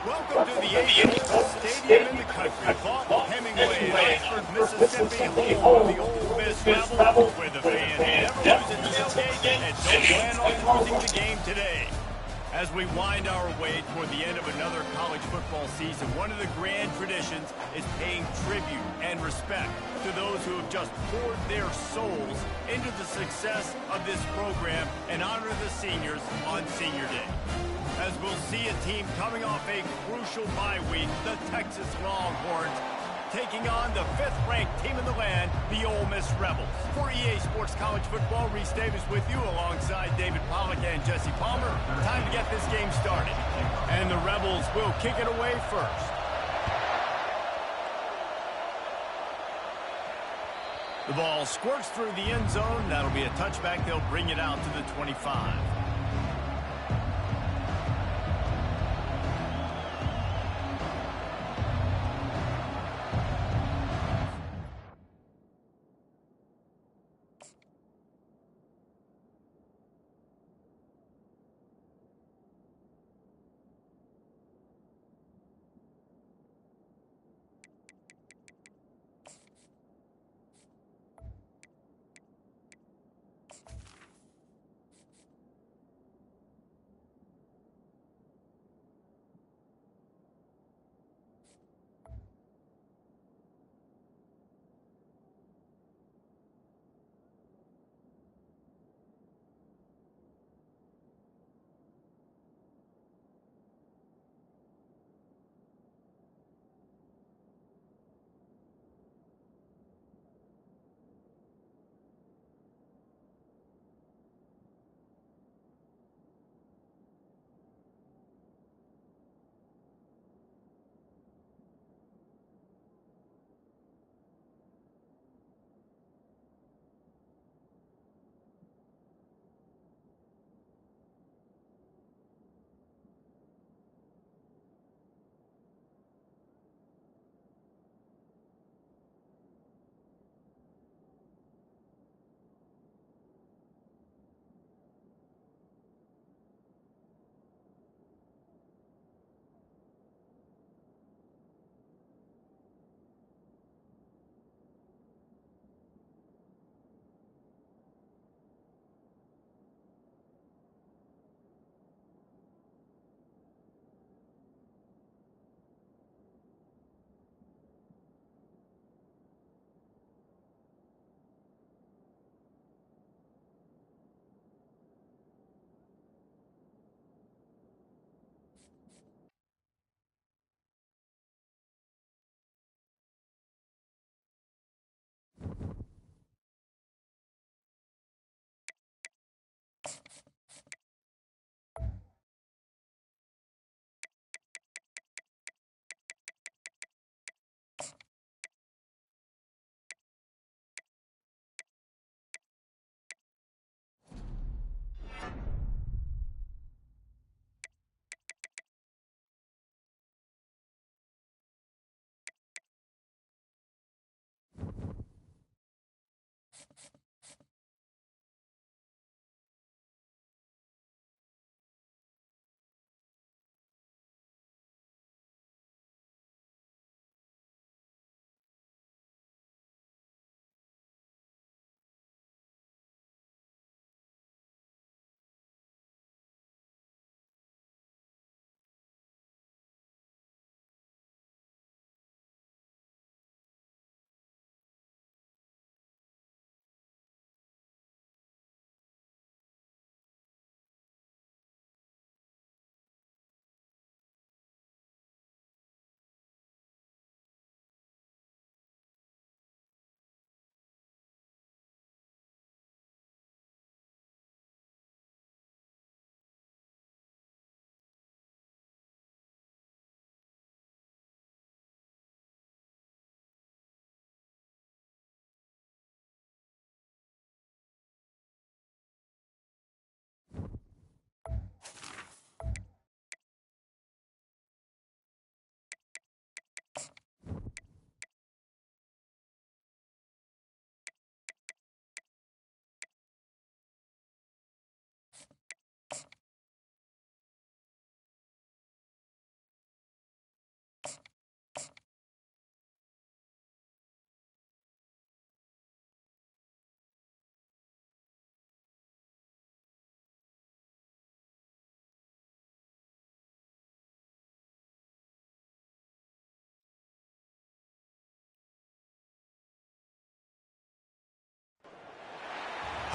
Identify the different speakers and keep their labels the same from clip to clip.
Speaker 1: Welcome to the 8th stadium in the country, Vaught Hemingway in Oxford, Mississippi, home of the Ole Miss Rebels, where the fans never lose at tailgate and don't plan on losing the game today. As we wind our way toward the end of another college football season, one of the grand traditions is paying tribute and respect to those who have just poured their souls into the success of this program and honor the seniors on Senior Day. As we'll see a team coming off a crucial bye week, the Texas Longhorns, taking on the 5th-ranked team in the land, the Ole Miss Rebels. For EA Sports College Football, Reese Davis with you alongside David Pollack and Jesse Palmer. Time to get this game started. And the Rebels will kick it away first. The ball squirts through the end zone. That'll be a touchback. They'll bring it out to the 25.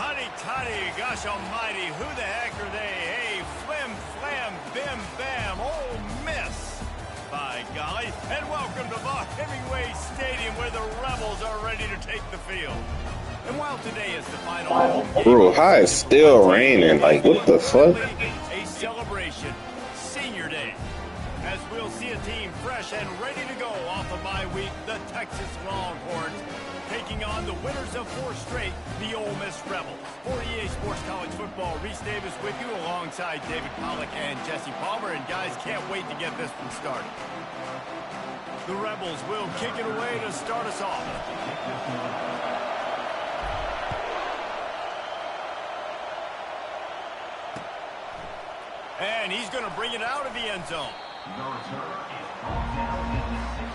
Speaker 1: Hotty toddy, gosh almighty, who the heck are they? Hey, flim, flam, bim, bam, Ole Miss. By golly, and welcome to Hemingway Stadium where the Rebels are ready to take the field. And while today is the final home game,
Speaker 2: Bro, how it's still raining? Like, what the fuck?
Speaker 1: A celebration, senior day. As we'll see a team fresh and ready to go off of bye week, the Texas Longhorns taking on the winners of 4 straight, the Ole Miss Rebels. For EA Sports College Football, Reese Davis with you alongside David Pollack and Jesse Palmer. And guys, can't wait to get this one started. The Rebels will kick it away to start us off. And he's going to bring it out of the end zone.
Speaker 3: The return is brought down at the 16,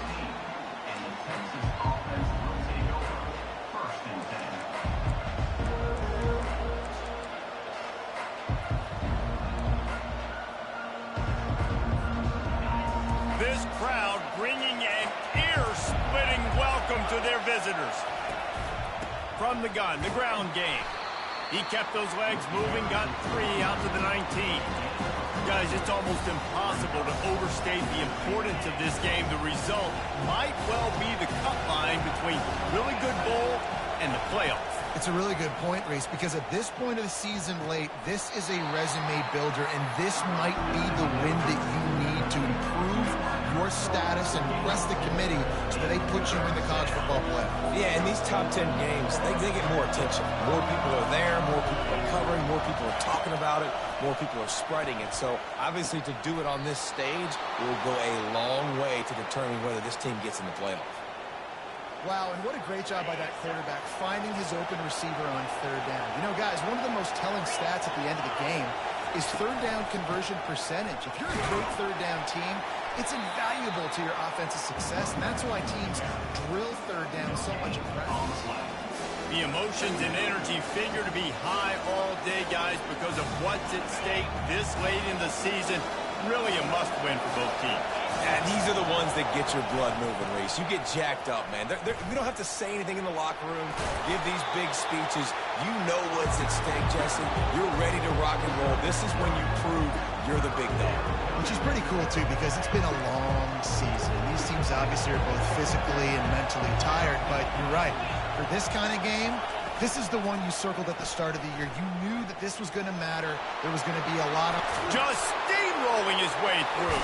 Speaker 3: and the Texas offense will take over 1st and 10.
Speaker 1: This crowd bringing an ear-splitting welcome to their visitors. From the gun, the ground game. He kept those legs moving, got 3 out to the 19. Guys, it's almost impossible to overstate the importance of this game. The result might well be the cut line between really good bowl and the playoffs.
Speaker 4: It's a really good point, Reese, because at this point of the season late, this is a resume builder, and this might be the win that you need to improve your status and impress the committee so that they put you in the college football playoff.
Speaker 5: Yeah, in these top 10 games, they get more attention. More people are there, more people are covering, more people are talking about it, more people are spreading it. So, obviously, to do it on this stage will go a long way to determine whether this team gets in the playoff.
Speaker 4: Wow, and what a great job by that quarterback finding his open receiver on 3rd down. You know, guys, one of the most telling stats at the end of the game is 3rd down conversion percentage. If you're a great 3rd down team, it's invaluable to your offensive success, and that's why teams drill 3rd down so much in practice.
Speaker 1: The emotions and energy figure to be high all day, guys, because of what's at stake this late in the season. Really a must-win for both teams.
Speaker 5: And these are the ones that get your blood moving, Reese. You get jacked up, man. We don't have to say anything in the locker room, give these big speeches. You know what's at stake, Jesse. You're ready to rock and roll. This is when you prove you're the big dog.
Speaker 4: Which is pretty cool, too, because it's been a long season. These teams obviously are both physically and mentally tired, but you're right. For this kind of game, this is the one you circled at the start of the year. You knew that this was going to matter. There was going to be a lot of...
Speaker 1: Just steamrolling his way through.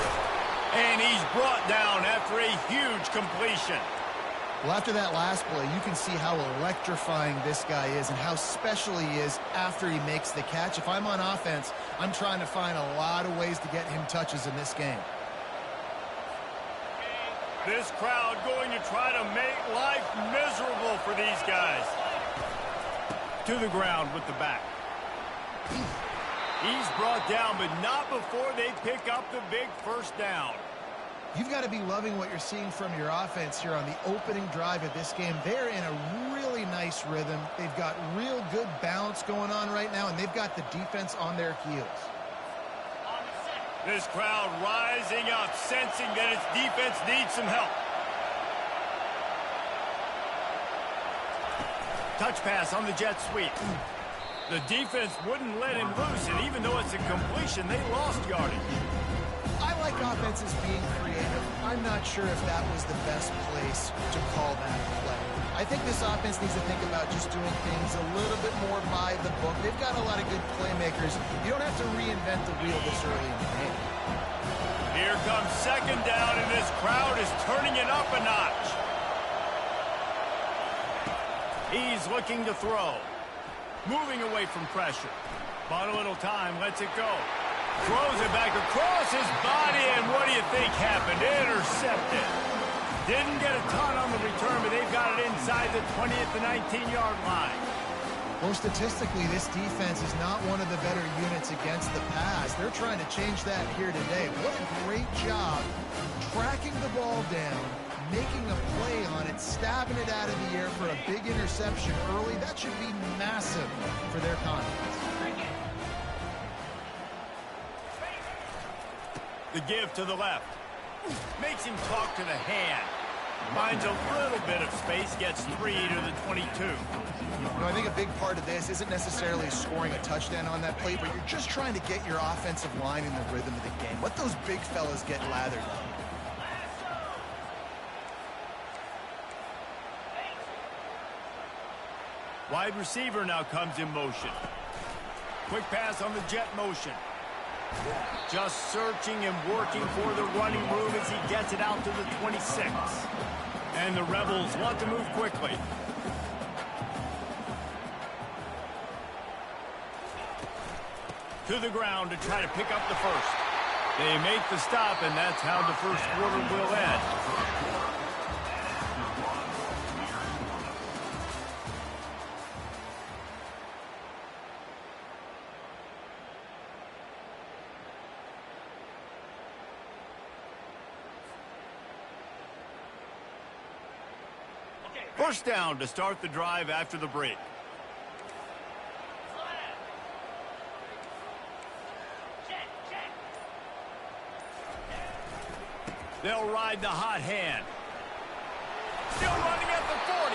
Speaker 1: And he's brought down after a huge completion.
Speaker 4: Well, after that last play, you can see how electrifying this guy is and how special he is after he makes the catch. If I'm on offense, I'm trying to find a lot of ways to get him touches in this game.
Speaker 1: This crowd going to try to make life miserable for these guys. To the ground with the back. He's brought down, but not before they pick up the big 1st down.
Speaker 4: You've got to be loving what you're seeing from your offense here on the opening drive of this game. They're in a really nice rhythm. They've got real good balance going on right now, and they've got the defense on their heels.
Speaker 1: This crowd rising up, sensing that its defense needs some help. Touch pass on the jet sweep. The defense wouldn't let him loose, and even though it's a completion, they lost yardage.
Speaker 4: I like offenses being creative. I'm not sure if that was the best place to call that play. I think this offense needs to think about just doing things a little bit more by the book. They've got a lot of good playmakers. You don't have to reinvent the wheel this early in the game.
Speaker 1: Here comes 2nd down, and this crowd is turning it up a notch. He's looking to throw. Moving away from pressure. Bought a little time, lets it go. Throws it back across his body, and what do you think happened? Intercepted. Didn't get a ton on the return, but they've got it inside the 20 at the 19-yard line.
Speaker 4: Well, statistically, this defense is not one of the better units against the pass. They're trying to change that here today. What a great job tracking the ball down, making a play on it, stabbing it out of the air for a big interception early. That should be massive for their confidence.
Speaker 1: The give to the left. Makes him talk to the hand. Finds a little bit of space, gets 3 to the 22.
Speaker 4: I think a big part of this isn't necessarily scoring a touchdown on that play, but you're just trying to get your offensive line in the rhythm of the game. Let those big fellas get lathered up.
Speaker 1: Wide receiver now comes in motion. Quick pass on the jet motion. Just searching and working for the running room as he gets it out to the 26. And the Rebels want to move quickly. To the ground to try to pick up the first. They make the stop, and that's how the first quarter will end. First down to start the drive after the break. They'll ride the hot hand. Still running at the 40.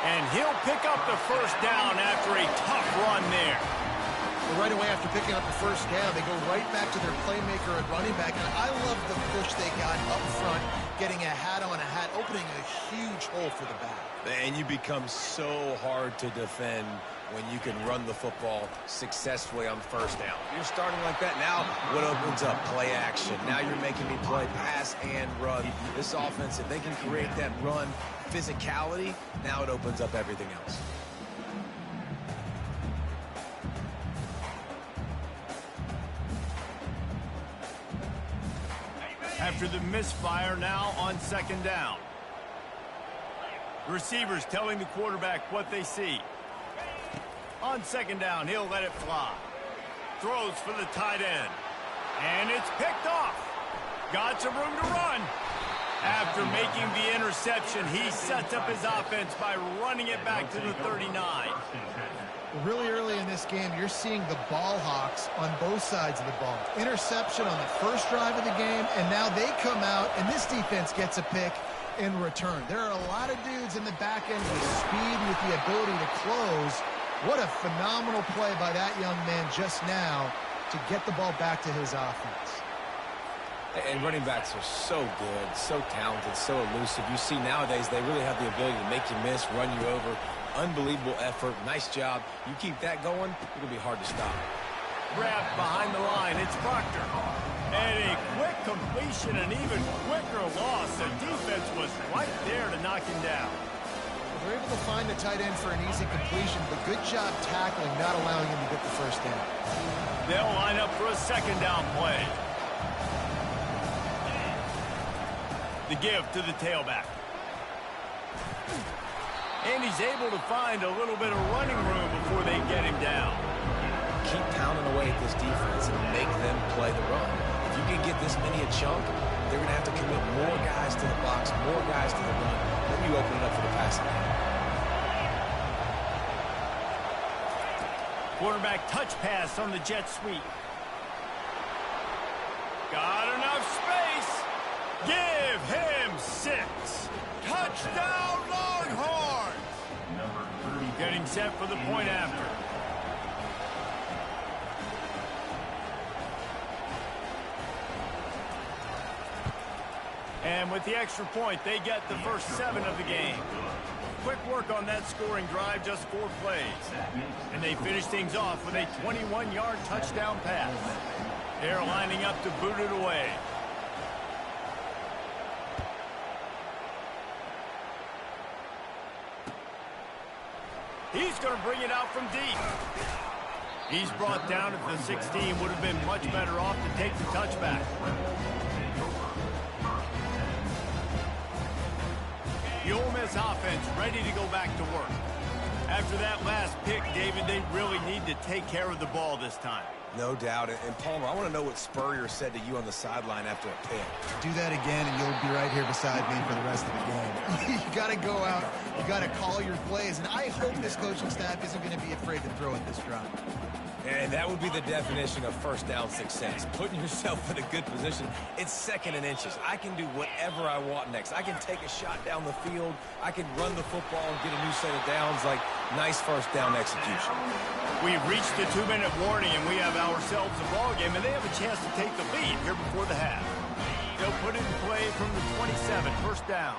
Speaker 1: And he'll pick up the first down after a tough run there.
Speaker 4: Well, right away after picking up the first down, they go right back to their playmaker at running back. And I love the push they got up front, getting a hat on a hat, opening a huge hole for the back.
Speaker 5: And you become so hard to defend when you can run the football successfully on first down. You're starting like that. Now, what opens up? Play action. Now you're making me play pass and run. This offense, if they can create that run physicality, now it opens up everything else.
Speaker 1: After the misfire, now on second down. Receivers telling the quarterback what they see. On second down, he'll let it fly. Throws for the tight end. And it's picked off. Got some room to run. After making the interception, he sets up his offense by running it back to the 39.
Speaker 4: Really early in this game, you're seeing the ball hawks on both sides of the ball. Interception on the first drive of the game, and now they come out, and this defense gets a pick in return. There are a lot of dudes in the back end with speed, with the ability to close. What a phenomenal play by that young man just now to get the ball back to his offense.
Speaker 5: And running backs are so good, so talented, so elusive. You see nowadays they really have the ability to make you miss, run you over. Unbelievable effort. Nice job. You keep that going, it'll be hard to stop.
Speaker 1: Wrapped behind the line, it's Proctor. And a quick completion, an even quicker loss. The defense was right there to knock him down.
Speaker 4: They're able to find the tight end for an easy completion, but good job tackling, not allowing him to get the first down.
Speaker 1: They'll line up for a second down play. The give to the tailback. And he's able to find a little bit of running room before they get him down.
Speaker 5: Keep pounding away at this defense and make them play the run. If you can get this many a chunk, they're going to have to commit more guys to the box, more guys to the run. Then you open it up for the passing game.
Speaker 1: Quarterback touch pass on the jet sweep. Got enough space. Give him 6. Touchdown Longhorns. Getting set for the point after. And with the extra point, they get the first 7 of the game. Quick work on that scoring drive, just 4 plays. And they finish things off with a 21-yard touchdown pass. They're lining up to boot it away. He's going to bring it out from deep. He's brought down at the 16. Would have been much better off to take the touchback. The Ole Miss offense ready to go back to work. After that last pick, David, they really need to take care of the ball this time.
Speaker 5: No doubt. And Palmer, I want to know what Spurrier said to you on the sideline after a pick.
Speaker 4: Do that again, and you'll be right here beside me for the rest of the game. You got to go out. You got to call your plays. And I hope this coaching staff isn't going to be afraid to throw at this drive.
Speaker 5: And that would be the definition of first down success. Putting yourself in a good position. It's second and inches. I can do whatever I want next. I can take a shot down the field. I can run the football and get a new set of downs. Like, nice first down execution.
Speaker 1: We've reached the 2-minute warning, and we have ourselves a ball game, and they have a chance to take the lead here before the half. They'll put it in play from the 27, first down.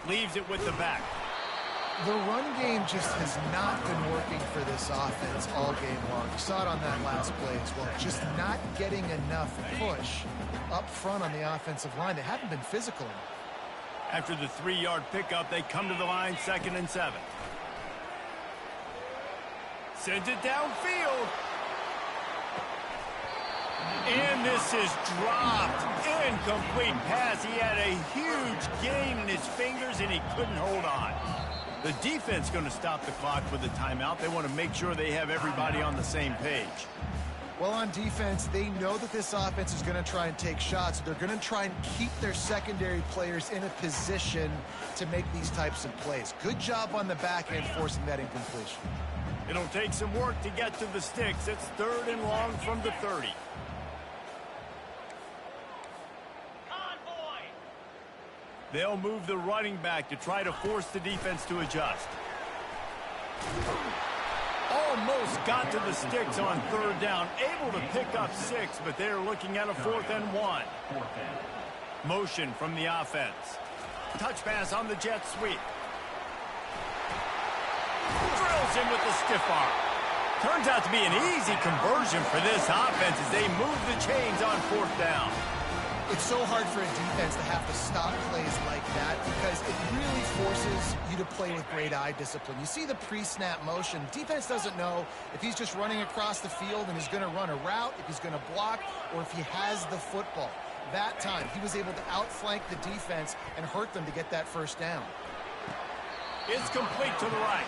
Speaker 1: Leaves it with the back.
Speaker 4: The run game just has not been working for this offense all game long. You saw it on that last play as well. Just not getting enough push up front on the offensive line. They haven't been physical enough.
Speaker 1: After the 3-yard pickup, they come to the line, 2nd and 7. Sends it downfield. And this is dropped. Incomplete pass. He had a huge gain in his fingers, and he couldn't hold on. The defense going to stop the clock with a timeout. They want to make sure they have everybody on the same page.
Speaker 4: Well, on defense, they know that this offense is going to try and take shots. They're going to try and keep their secondary players in a position to make these types of plays. Good job on the back end forcing that incompletion.
Speaker 1: It'll take some work to get to the sticks. It's 3rd and long from the 30. They'll move the running back to try to force the defense to adjust. Almost got to the sticks on 3rd down. Able to pick up 6, but they're looking at a 4th and 1. Motion from the offense. Touch pass on the jet sweep. Drills in with the stiff arm. Turns out to be an easy conversion for this offense as they move the chains on 4th down.
Speaker 4: It's so hard for a defense to have to stop plays like that because it really forces you to play with great eye discipline. You see the pre-snap motion. Defense doesn't know if he's just running across the field and he's going to run a route, if he's going to block, or if he has the football. That time, he was able to outflank the defense and hurt them to get that first down.
Speaker 1: It's complete to the right.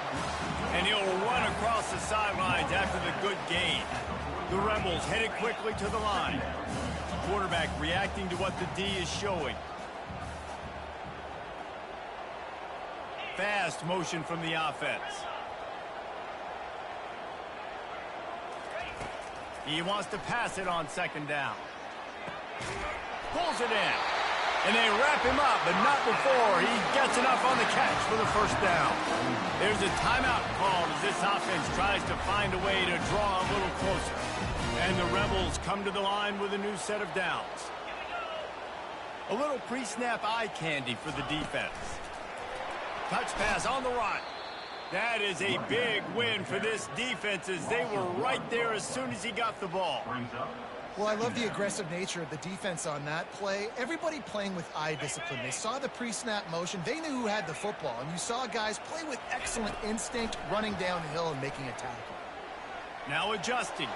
Speaker 1: And he'll run across the sidelines after the good gain. The Rebels headed quickly to the line. Quarterback reacting to what the D is showing. Fast motion from the offense. He wants to pass it on 2nd down. Pulls it in. And they wrap him up, but not before he gets enough on the catch for the first down. There's a timeout called as this offense tries to find a way to draw a little closer. And the Rebels come to the line with a new set of downs. A little pre-snap eye candy for the defense. Touch pass on the run. That is a big win for this defense as they were right there as soon as he got the ball.
Speaker 4: Well, I love the aggressive nature of the defense on that play. Everybody playing with eye discipline. They saw the pre-snap motion. They knew who had the football. And you saw guys play with excellent instinct, running downhill and making a tackle.
Speaker 1: Now adjusting.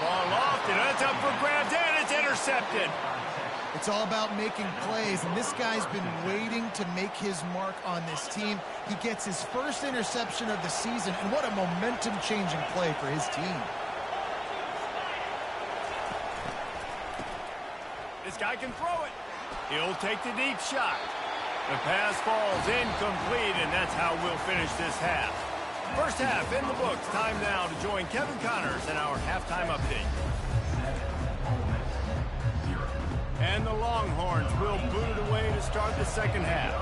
Speaker 1: Ball lofted. That's up for grabs, and it's intercepted.
Speaker 4: It's all about making plays, and this guy's been waiting to make his mark on this team. He gets his first interception of the season, and what a momentum-changing play for his team.
Speaker 1: This guy can throw it. He'll take the deep shot. The pass falls incomplete, and that's how we'll finish this half. First half in the books. Time now to join Kevin Connors in our halftime update. And the Longhorns will boot it away to start the second half.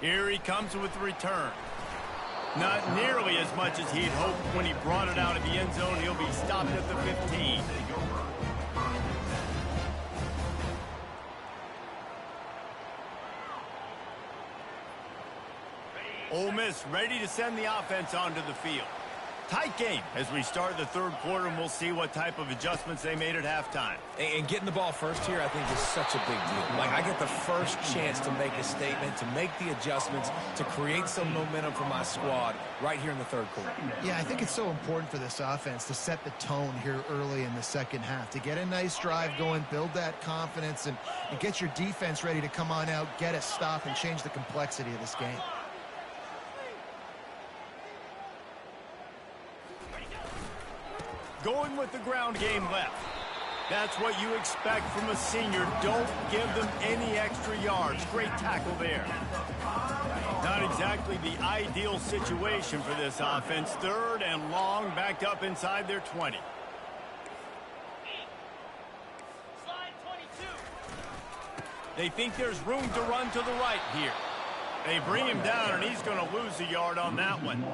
Speaker 1: Here he comes with the return. Not nearly as much as he'd hoped when he brought it out of the end zone. He'll be stopped at the 15. Ole Miss ready to send the offense onto the field. Tight game as we start the third quarter, and we'll see what type of adjustments they made at halftime.
Speaker 5: And getting the ball first here, I think, is such a big deal. Like, I get the first chance to make a statement, to make the adjustments, to create some momentum for my squad right here in the third quarter.
Speaker 4: Yeah, I think it's so important for this offense to set the tone here early in the second half, to get a nice drive going, build that confidence, and get your defense ready to come on out, get a stop, and change the complexity of this game.
Speaker 1: Going with the ground game left. That's what you expect from a senior. Don't give them any extra yards. Great tackle there. Not exactly the ideal situation for this offense. 3rd and long, backed up inside their 20. They think there's room to run to the right here. They bring him down, and he's going to lose a yard on that one.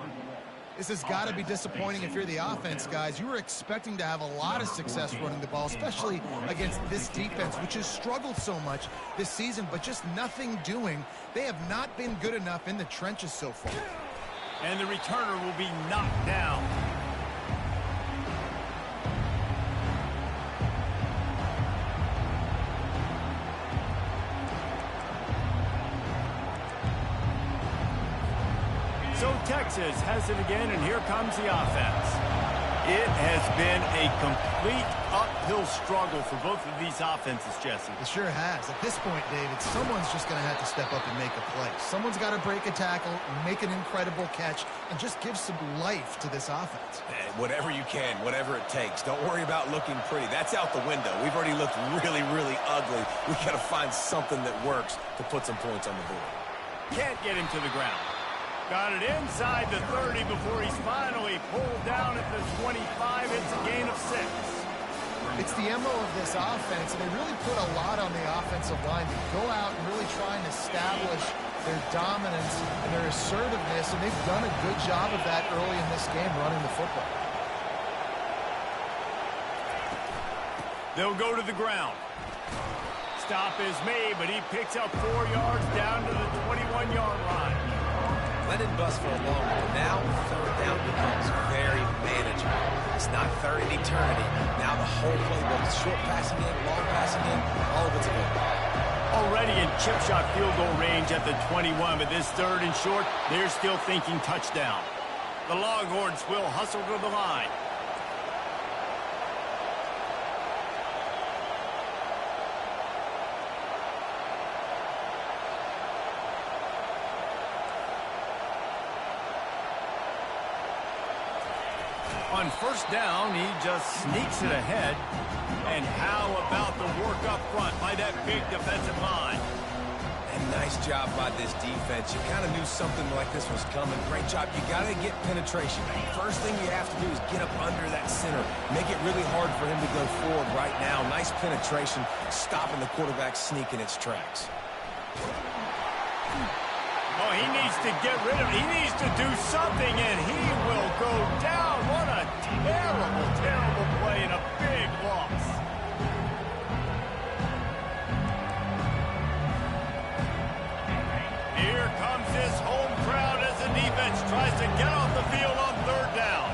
Speaker 4: This has got to be disappointing if you're the offense, guys. You were expecting to have a lot of success running the ball, especially against this defense, which has struggled so much this season, but just nothing doing. They have not been good enough in the trenches so far.
Speaker 1: And the returner will be knocked down. So Texas has it again, and here comes the offense. It has been a complete uphill struggle for both of these offenses, Jesse.
Speaker 4: It sure has. At this point, David, someone's just going to have to step up and make a play. Someone's got to break a tackle, make an incredible catch, and just give some life to this offense.
Speaker 5: Whatever you can, whatever it takes. Don't worry about looking pretty. That's out the window. We've already looked really, really ugly. We've got to find something that works to put some points on the board.
Speaker 1: Can't get him to the ground. Got it inside the 30 before he's finally pulled down at the 25. It's a gain of 6.
Speaker 4: It's the MO of this offense, and they really put a lot on the offensive line to go out and really try and establish their dominance and their assertiveness, and they've done a good job of that early in this game running the football.
Speaker 1: They'll go to the ground. Stop is made, but he picks up 4 yards down to the 21-yard line.
Speaker 5: Let it bust for a long one. Now, 3rd down becomes very manageable. It's not 3rd and eternity. Now the whole playbook, short passing game, long passing game, all of it's available.
Speaker 1: Already in chip shot field goal range at the 21, but this 3rd and short, they're still thinking touchdown. The Longhorns will hustle to the line. On 1st down, he just sneaks it ahead. And how about the work up front by that big defensive line?
Speaker 5: And nice job by this defense. You kind of knew something like this was coming. Great job. You got to get penetration. First thing you have to do is get up under that center. Make it really hard for him to go forward right now. Nice penetration, stopping the quarterback sneak in its tracks.
Speaker 1: Oh, he needs to get rid of it. He needs to do something, and he will go down. What a terrible, terrible play and a big loss. Here comes this home crowd as the defense tries to get off the field on 3rd down.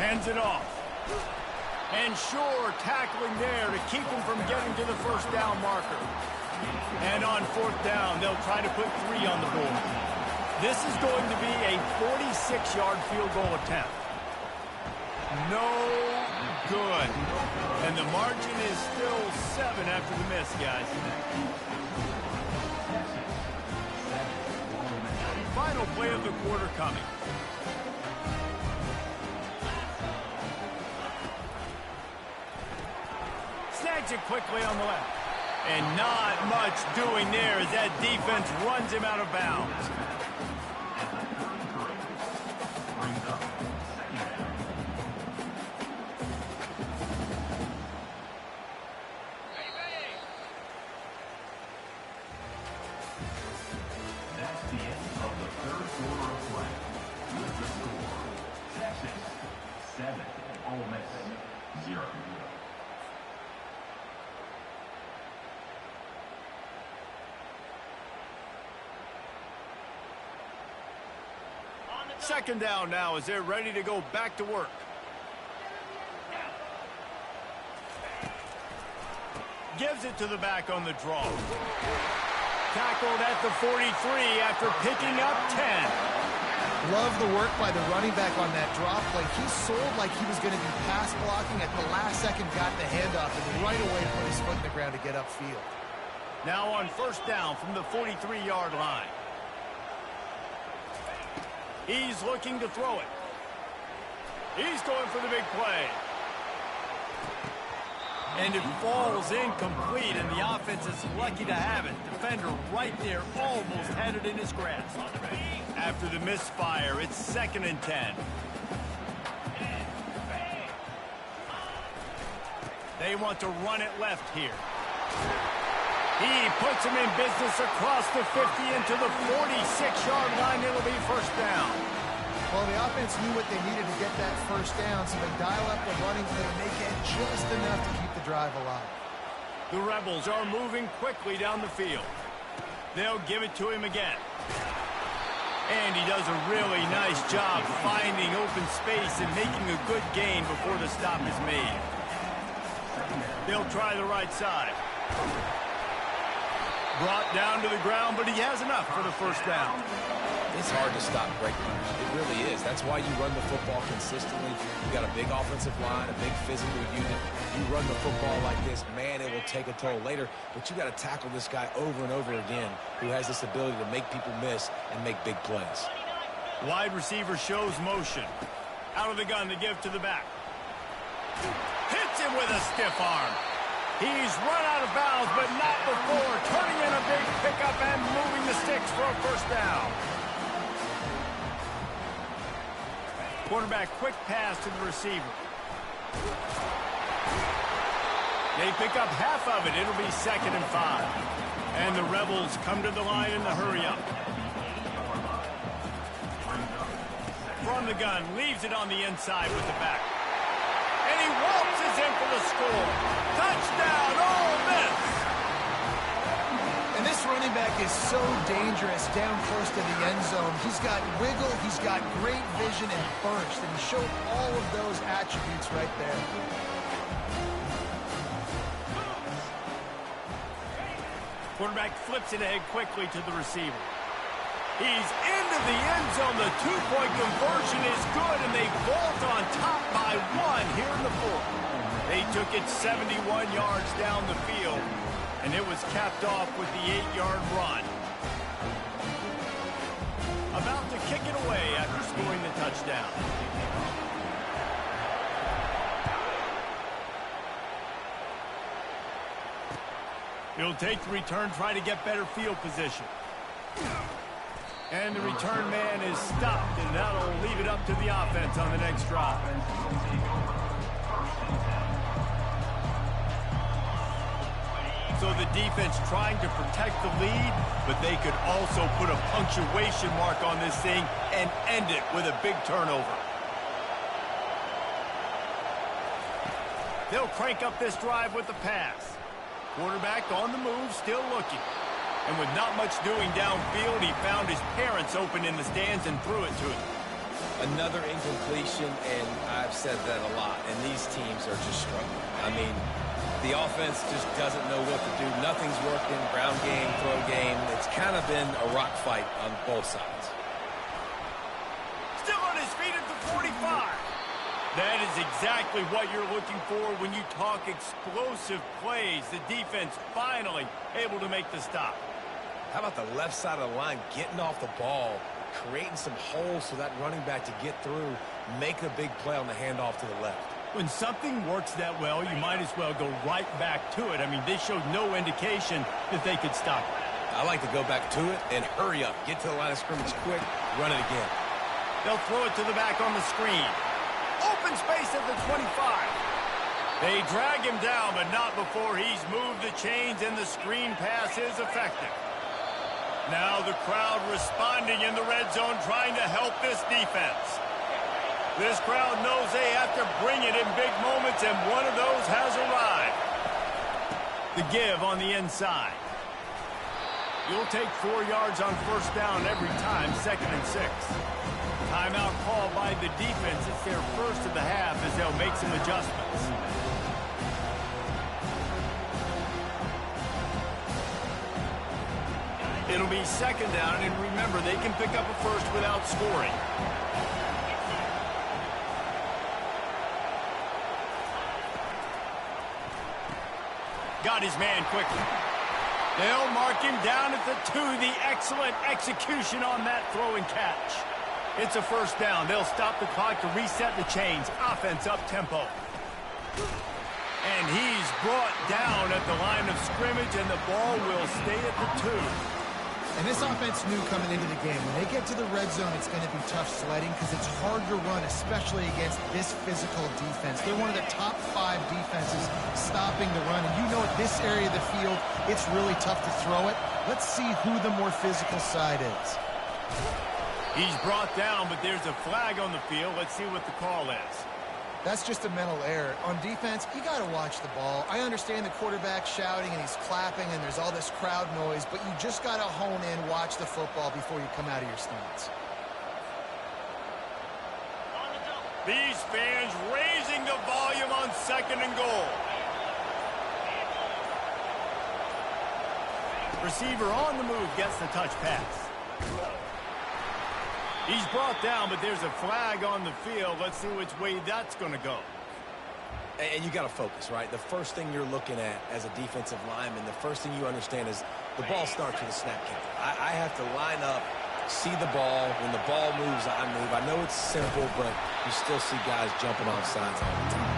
Speaker 1: Hands it off. And sure, tackling there to keep him from getting to the 1st down marker. And on 4th down, they'll try to put 3 on the board. This is going to be a 46-yard field goal attempt. No good. And the margin is still 7 after the miss, guys. Final play of the quarter coming. Snags it quickly on the left. And not much doing there as that defense runs him out of bounds.
Speaker 3: That's the end of the 3rd quarter of play. With the score, Texas 7, Ole Miss 0.
Speaker 1: Second down now as they're ready to go back to work. Gives it to the back on the draw. Tackled at the 43 after picking up 10.
Speaker 4: Love the work by the running back on that draw play. He sold like he was going to be pass blocking. At the last second, got the handoff and right away put his foot in the ground to get upfield.
Speaker 1: Now on 1st down from the 43-yard line. He's looking to throw it. He's going for the big play. And it falls incomplete, and the offense is lucky to have it. Defender right there almost had it in his grasp. After the misfire, it's 2nd and 10. They want to run it left here. He puts him in business across the 50 into the 46-yard line. It'll be 1st down.
Speaker 4: Well, the offense knew what they needed to get that 1st down, so they dial up the running play and they get just enough to keep the drive alive.
Speaker 1: The Rebels are moving quickly down the field. They'll give it to him again. And he does a really nice job finding open space and making a good gain before the stop is made. They'll try the right side. Brought down to the ground, but he has enough for the 1st down.
Speaker 5: It's hard to stop great runners. It really is. That's why you run the football consistently. You got a big offensive line, a big physical unit. You run the football like this, man, it will take a toll later. But you got to tackle this guy over and over again who has this ability to make people miss and make big plays.
Speaker 1: Wide receiver shows motion. Out of the gun to give to the back. Hits him with a stiff arm. He's run out of bounds, but not before turning in a big pickup and moving the sticks for a 1st down. Quarterback quick pass to the receiver. They pick up half of it. It'll be 2nd and 5. And the Rebels come to the line in the hurry up. From the gun, leaves it on the inside with the back. And he waltzes in for the score. Touchdown, Ole Miss!
Speaker 4: And this running back is so dangerous down close to the end zone. He's got wiggle, he's got great vision and burst, and he showed all of those attributes right there.
Speaker 1: Quarterback flips it ahead quickly to the receiver. He's into the end zone. The 2-point conversion is good, and they vault on top by 1 here in the 4th. They took it 71 yards down the field, and it was capped off with the 8-yard run. About to kick it away after scoring the touchdown. He'll take the return, try to get better field position. And the return man is stopped, and that'll leave it up to the offense on the next drive. So the defense trying to protect the lead, but they could also put a punctuation mark on this thing and end it with a big turnover. They'll crank up this drive with the pass. Quarterback on the move, still looking. And with not much doing downfield, he found his parents open in the stands and threw it to him.
Speaker 5: Another incompletion, and I've said that a lot, and these teams are just struggling. I mean, the offense just doesn't know what to do. Nothing's working, ground game, throw game. It's kind of been a rock fight on both sides.
Speaker 1: Still on his feet at the 45. That is exactly what you're looking for when you talk explosive plays. The defense finally able to make the stop.
Speaker 5: How about the left side of the line getting off the ball, creating some holes for that running back to get through, make a big play on the handoff to the left.
Speaker 1: When something works that well, you might as well go right back to it. I mean, they showed no indication that they could stop it.
Speaker 5: I like to go back to it and hurry up. Get to the line of scrimmage quick, run it again.
Speaker 1: They'll throw it to the back on the screen. Open space at the 25. They drag him down, but not before he's moved the chains, and the screen pass is effective. Now the crowd responding in the red zone, trying to help this defense. This crowd knows they have to bring it in big moments, and one of those has arrived. The give on the inside. You'll take 4 yards on 1st down every time, 2nd and 6. Timeout call by the defense. It's their first of the half as they'll make some adjustments. It'll be 2nd down, and remember, they can pick up a first without scoring. Got his man quickly. They'll mark him down at the 2. The excellent execution on that throw and catch. It's a first down. They'll stop the clock to reset the chains. Offense up tempo. And he's brought down at the line of scrimmage, and the ball will stay at the 2.
Speaker 4: And this offense knew coming into the game, when they get to the red zone, it's going to be tough sledding because it's hard to run, especially against this physical defense. They're one of the top 5 defenses stopping the run. And you know at this area of the field, it's really tough to throw it. Let's see who the more physical side is.
Speaker 1: He's brought down, but there's a flag on the field. Let's see what the call is.
Speaker 4: That's just a mental error. On defense, you got to watch the ball. I understand the quarterback shouting and he's clapping and there's all this crowd noise, but you just got to hone in, watch the football before you come out of your stance.
Speaker 1: These fans raising the volume on 2nd and goal. Receiver on the move gets the touch pass. He's brought down, but there's a flag on the field. Let's see which way that's going to go.
Speaker 5: And you got to focus, right? The first thing you're looking at as a defensive lineman, the first thing you understand is the ball starts with a snap count. I have to line up, see the ball. When the ball moves, I move. I know it's simple, but you still see guys jumping off sides all the time.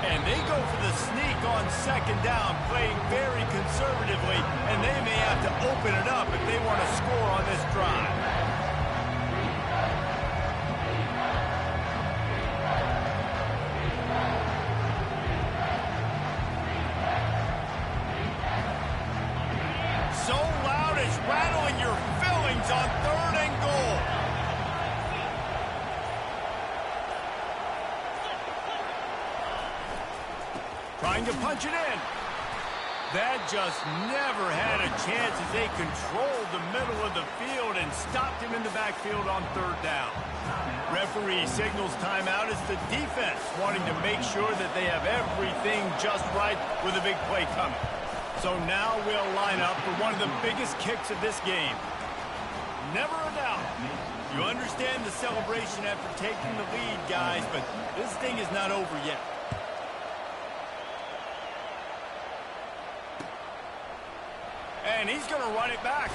Speaker 1: And they go for the sneak on 2nd down, playing very conservatively, and they may have to open it up if they want to score on this drive. So loud it's rattling your fillings on 3rd and goal. Trying to punch it in. That just never had a chance as they controlled the middle of the field and stopped him in the backfield on 3rd down. Referee signals timeout as the defense wanting to make sure that they have everything just right with a big play coming. So now we'll line up for one of the biggest kicks of this game. Never a doubt. You understand the celebration after taking the lead, guys, but this thing is not over yet. And he's going to run it back.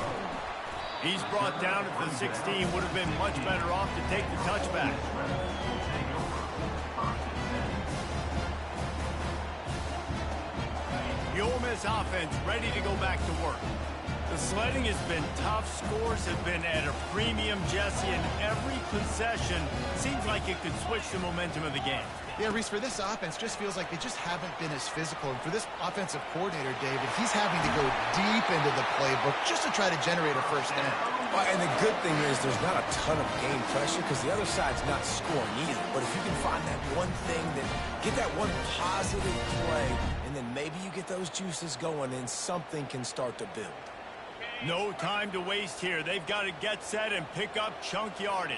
Speaker 1: He's brought down at the 16. Would have been much better off to take the touchback. The Ole Miss offense ready to go back to work. The sledding has been tough. Scores have been at a premium, Jesse, and every possession seems like it could switch the momentum of the game.
Speaker 4: Yeah, Reese, for this offense, just feels like they just haven't been as physical. And for this offensive coordinator, David, he's having to go deep into the playbook just to try to generate a first down.
Speaker 5: Well, and the good thing is there's not a ton of game pressure because the other side's not scoring either. But if you can find that one thing, get that one positive play, and then maybe you get those juices going and something can start to build.
Speaker 1: No time to waste here. They've got to get set and pick up chunk yardage.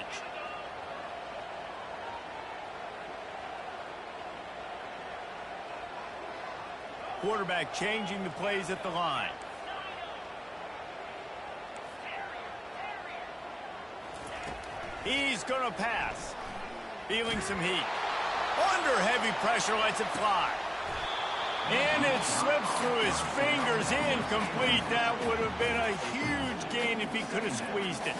Speaker 1: Quarterback changing the plays at the line. He's going to pass. Feeling some heat. Under heavy pressure, lets it fly. And it slips through his fingers, incomplete. That would have been a huge gain if he could have squeezed it.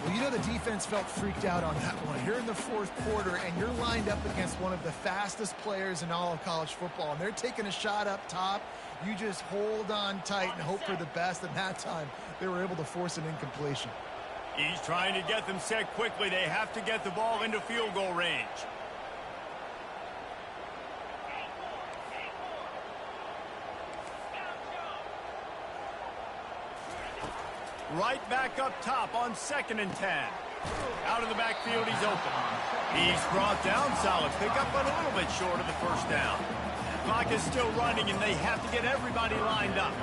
Speaker 4: Well, you know the defense felt freaked out on that one. You're in the 4th quarter, and you're lined up against one of the fastest players in all of college football, and they're taking a shot up top. You just hold on tight and hope for the best, and that time they were able to force an incompletion.
Speaker 1: He's trying to get them set quickly. They have to get the ball into field goal range. Right back up top on 2nd and 10. Out of the backfield, he's open. He's brought down, solid pickup, but a little bit short of the first down. Clock is still running, and they have to get everybody lined up.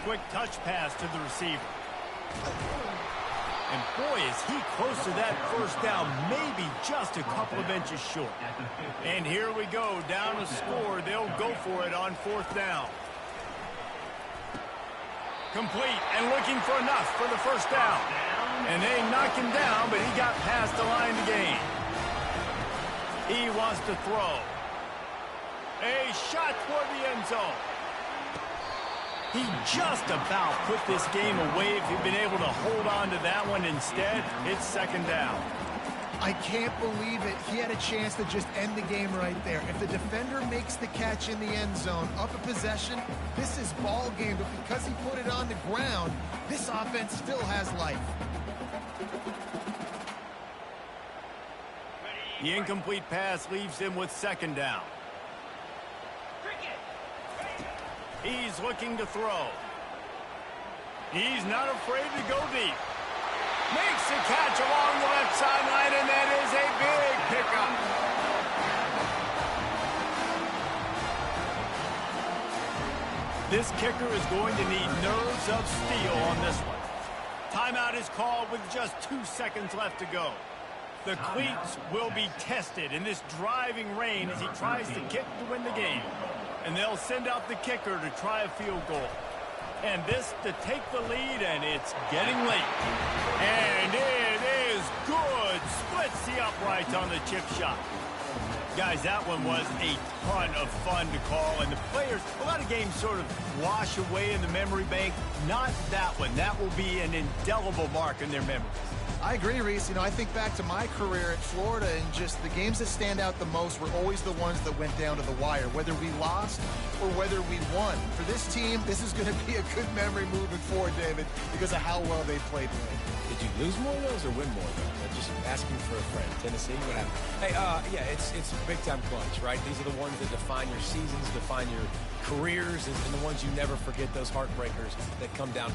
Speaker 1: Quick touch pass to the receiver. And boy, is he close to that first down, maybe just a couple of inches short. And here we go, down a score. They'll go for it on 4th down. Complete and looking for enough for the first down. And they knock him down, but he got past the line to gain. He wants to throw. A shot toward the end zone. He just about put this game away if he'd been able to hold on to that one instead. It's second down.
Speaker 4: I can't believe it. He had a chance to just end the game right there. If the defender makes the catch in the end zone, up a possession, this is ball game. But because he put it on the ground, this offense still has life.
Speaker 1: The incomplete pass leaves him with second down. He's looking to throw. He's not afraid to go deep. Makes the catch along the left sideline, and that is a big pickup. This kicker is going to need nerves of steel on this one. Timeout is called with just 2 seconds left to go. The cleats will be tested in this driving rain as he tries to kick to win the game. And they'll send out the kicker to try a field goal. And this to take the lead, and it's getting late. And it is good. Splits the uprights on the chip shot. Guys, that one was a ton of fun to call. And the players, a lot of games sort of wash away in the memory bank. Not that one. That will be an indelible mark in their memories.
Speaker 4: I agree, Reese. You know, I think back to my career at Florida, and just the games that stand out the most were always the ones that went down to the wire, whether we lost or whether we won. For this team, this is going to be a good memory moving forward, David, because of how well they played today.
Speaker 5: Did you lose more of those or win more of those? I'm just asking for a friend. Tennessee, what happened? Hey, yeah, it's big-time clutch, right? These are the ones that define your seasons, define your careers, and the ones you never forget, those heartbreakers that come down.